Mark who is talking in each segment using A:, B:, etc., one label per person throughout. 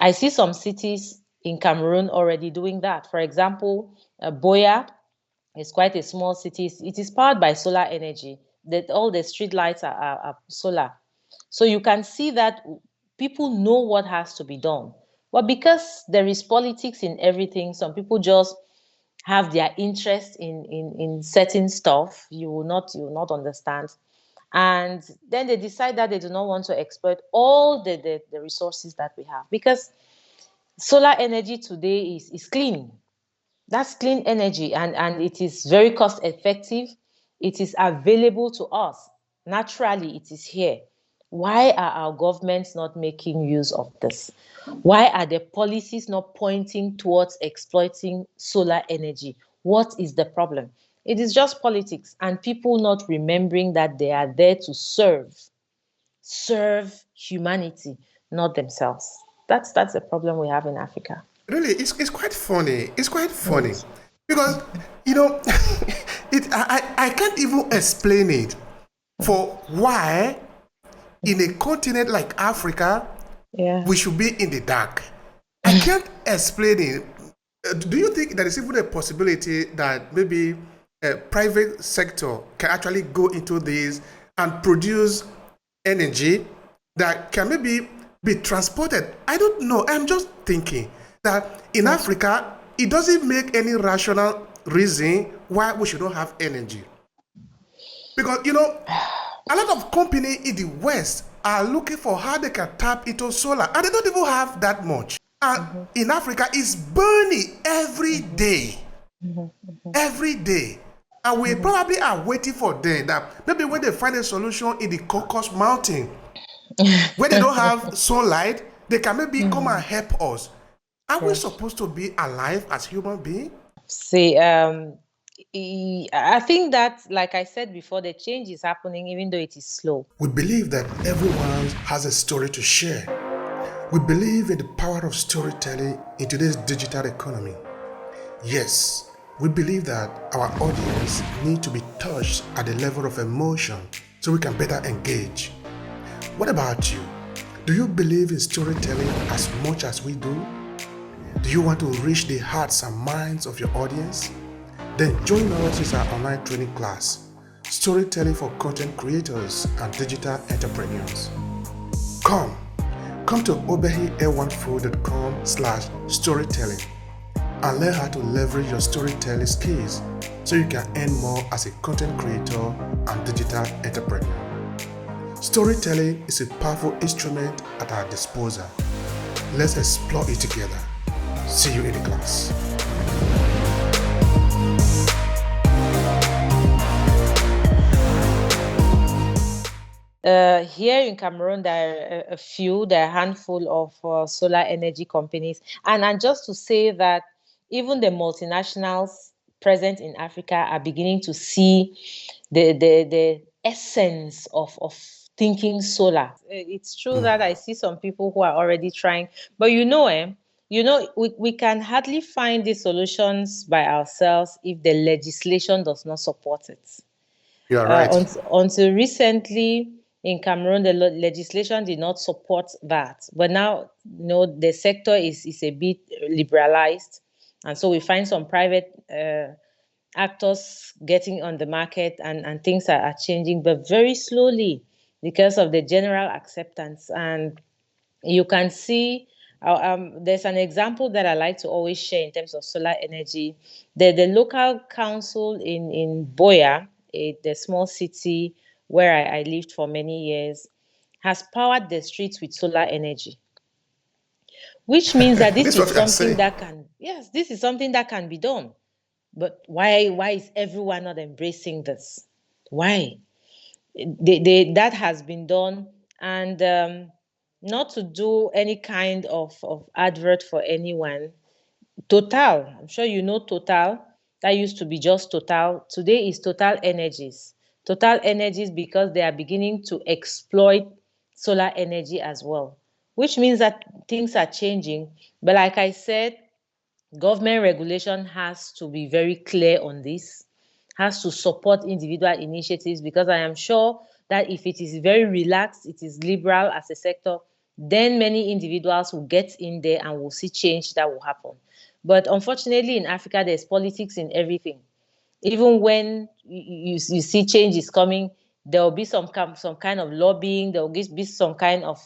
A: I see some cities in Cameroon already doing that. For example, Boya is quite a small city. It is powered by solar energy. That all the street lights are solar. So you can see that people know what has to be done. But because there is politics in everything, some people just have their interest in certain stuff you will not understand, and then they decide that they do not want to exploit all the resources that we have, because solar energy today is clean. That's clean energy, and it is very cost effective. It is available to us naturally. It is here. Why are our governments not making use of this? Why are the policies not pointing towards exploiting solar energy? What is the problem? It is just politics and people not remembering that they are there to serve humanity, not themselves. That's the problem we have in Africa.
B: Really, it's quite funny. It's quite funny
A: Yes.
B: because I can't even explain it for why in a continent like Africa
A: Yeah.
B: we should be in the dark. I can't explain it. Do you think there is even a possibility that maybe a private sector can actually go into this and produce energy that can maybe be transported? I don't know. I'm just thinking that in Africa, it doesn't make any rational reason why we should not have energy. Because, a lot of companies in the West are looking for how they can tap into solar, and they don't even have that much. And in Africa, it's burning every day. Every day. And we probably are waiting for them that maybe when they find a solution in the Caucasus Mountain, where they don't have sunlight, they can maybe come and help us. Are we supposed to be alive as human beings?
A: See, I think that, like I said before, the change is happening even though it is slow.
B: We believe that everyone has a story to share. We believe in the power of storytelling in today's digital economy. Yes, we believe that our audience need to be touched at the level of emotion so we can better engage. What about you? Do you believe in storytelling as much as we do? Do you want to reach the hearts and minds of your audience? Then join us in our online training class, Storytelling for Content Creators and Digital Entrepreneurs. Come to obehiel14.com/storytelling and learn how to leverage your storytelling skills so you can earn more as a content creator and digital entrepreneur. Storytelling is a powerful instrument at our disposal. Let's explore it together. See you in the class.
A: Here in Cameroon, there are there are a handful of solar energy companies. And just to say that even the multinationals present in Africa are beginning to see the essence of thinking solar. It's true that I see some people who are already trying, but we can hardly find these solutions by ourselves if the legislation does not support it.
B: You are right.
A: Until recently in Cameroon, the legislation did not support that. But now, the sector is a bit liberalized. And so we find some private actors getting on the market, and things are changing, but very slowly because of the general acceptance. And you can see, there's an example that I like to always share in terms of solar energy. The local council in Boya, the small city where I lived for many years, has powered the streets with solar energy, which means that this is something that can be done. But why is everyone not embracing this? Why? That has been done, and not to do any kind of advert for anyone. Total, I'm sure you know Total. That used to be just Total. Today is Total Energies. Total Energies, because they are beginning to exploit solar energy as well, which means that things are changing. But like I said, government regulation has to be very clear on this, has to support individual initiatives, because I am sure that if it is very relaxed, it is liberal as a sector, then many individuals will get in there and we'll see change that will happen. But unfortunately, in Africa, there's politics in everything. Even when you see change is coming, there will be some kind of lobbying, there will be some kind of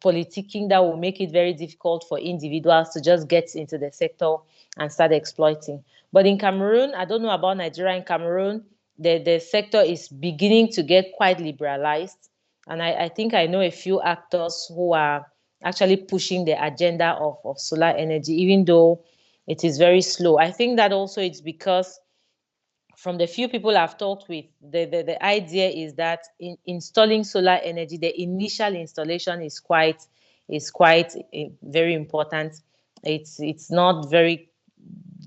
A: politicking that will make it very difficult for individuals to just get into the sector and start exploiting. But in Cameroon, I don't know about Nigeria, in Cameroon, the sector is beginning to get quite liberalized. And I think I know a few actors who are actually pushing the agenda of solar energy, even though it is very slow. I think that also it's because from the few people I've talked with, the idea is that in installing solar energy, the initial installation is quite very important. It's not very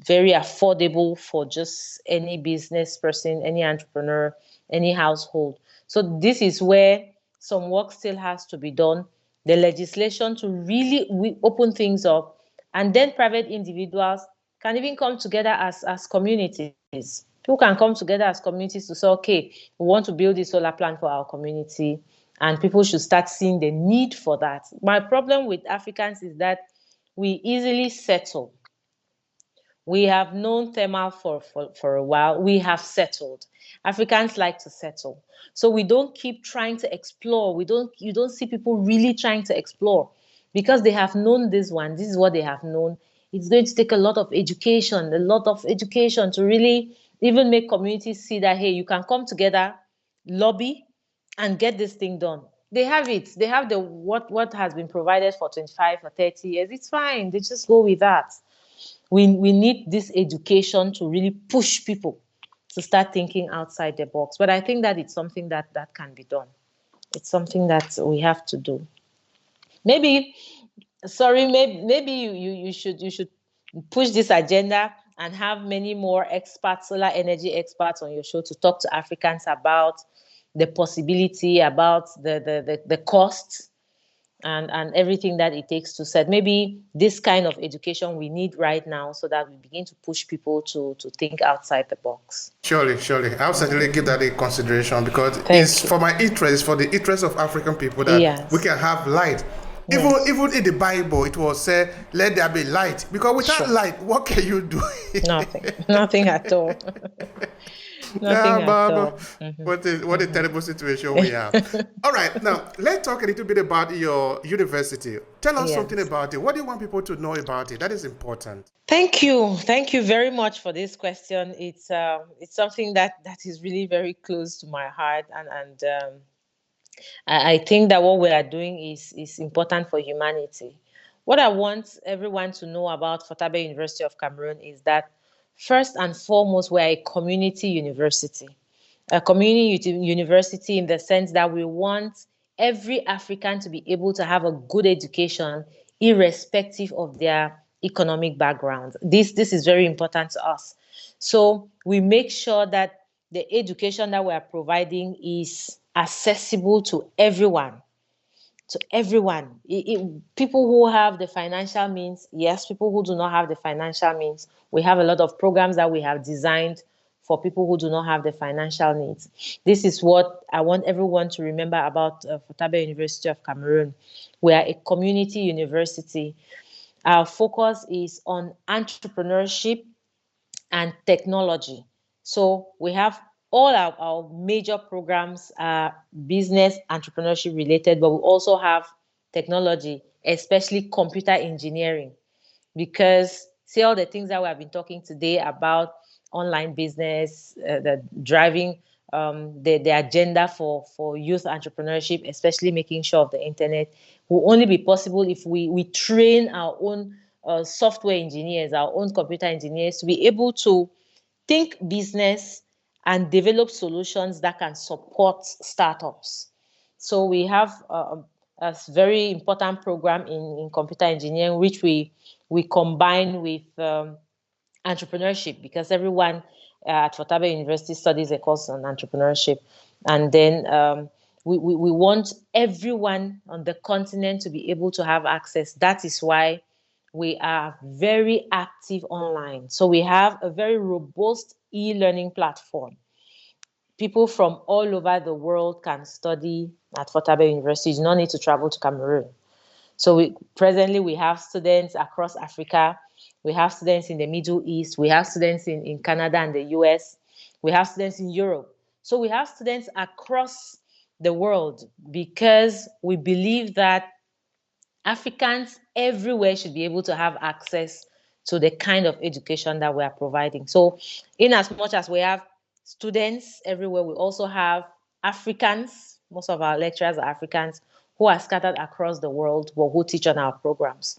A: affordable for just any business person, any entrepreneur, any household. So this is where some work still has to be done. The legislation to really open things up, and then private individuals can even come together as communities. People can come together as communities to say, okay, we want to build this solar plant for our community, and people should start seeing the need for that. My problem with Africans is that we easily settle. We have known thermal for a while. We have settled. Africans like to settle. So we don't keep trying to explore. You don't see people really trying to explore because they have known this one. This is what they have known. It's going to take a lot of education to really even make communities see that, hey, you can come together, lobby, and get this thing done. They have it. They have the what has been provided for 25 or 30 years. It's fine. They just go with that. We need this education to really push people to start thinking outside the box. But I think that it's something that can be done. It's something that we have to do. Maybe, sorry, maybe you should push this agenda and have many more experts, solar energy experts on your show to talk to Africans about the possibility, about the costs, and everything that it takes to set. Maybe this kind of education we need right now so that we begin to push people to think outside the box.
B: Surely, surely. I'll certainly give that a consideration because for my interest, for the interest of African people that we can have light. Even in the Bible, it was said, let there be light. Because without light, what can you do?
A: Nothing at all. Nothing at all.
B: What a terrible situation we have. All right, now let's talk a little bit about your university. Tell us something about it. What do you want people to know about it? That is important.
A: Thank you very much for this question. It's something that is really very close to my heart, and I think that what we are doing is important for humanity. What I want everyone to know about Fotabe University of Cameroon is that first and foremost, we're a community university. A community university in the sense that we want every African to be able to have a good education irrespective of their economic background. This is very important to us. So we make sure that the education that we are providing is accessible to everyone. People who have the financial means, yes, people who do not have the financial means. We have a lot of programs that we have designed for people who do not have the financial needs. This is what I want everyone to remember about Fotabe University of Cameroon. We are a community university. Our focus is on entrepreneurship and technology. So we have all our major programs are business entrepreneurship related, but we also have technology, especially computer engineering, because see all the things that we have been talking today about online business, the driving the agenda for youth entrepreneurship, especially making sure of the internet, will only be possible if we train our own software engineers, our own computer engineers to be able to think business and develop solutions that can support startups. So we have a very important program in computer engineering, which we combine with entrepreneurship, because everyone at Fotabe University studies a course on entrepreneurship. And then we want everyone on the continent to be able to have access. That is why we are very active online. So we have a very robust e-learning platform. People from all over the world can study at Fotabe University. You do not need to travel to Cameroon. So presently we have students across Africa, we have students in the Middle East, we have students in Canada and the US, we have students in Europe. So we have students across the world because we believe that Africans everywhere should be able to have access to the kind of education that we are providing. So, in as much as we have students everywhere, we also have Africans. Most of our lecturers are Africans who are scattered across the world, but who teach on our programs.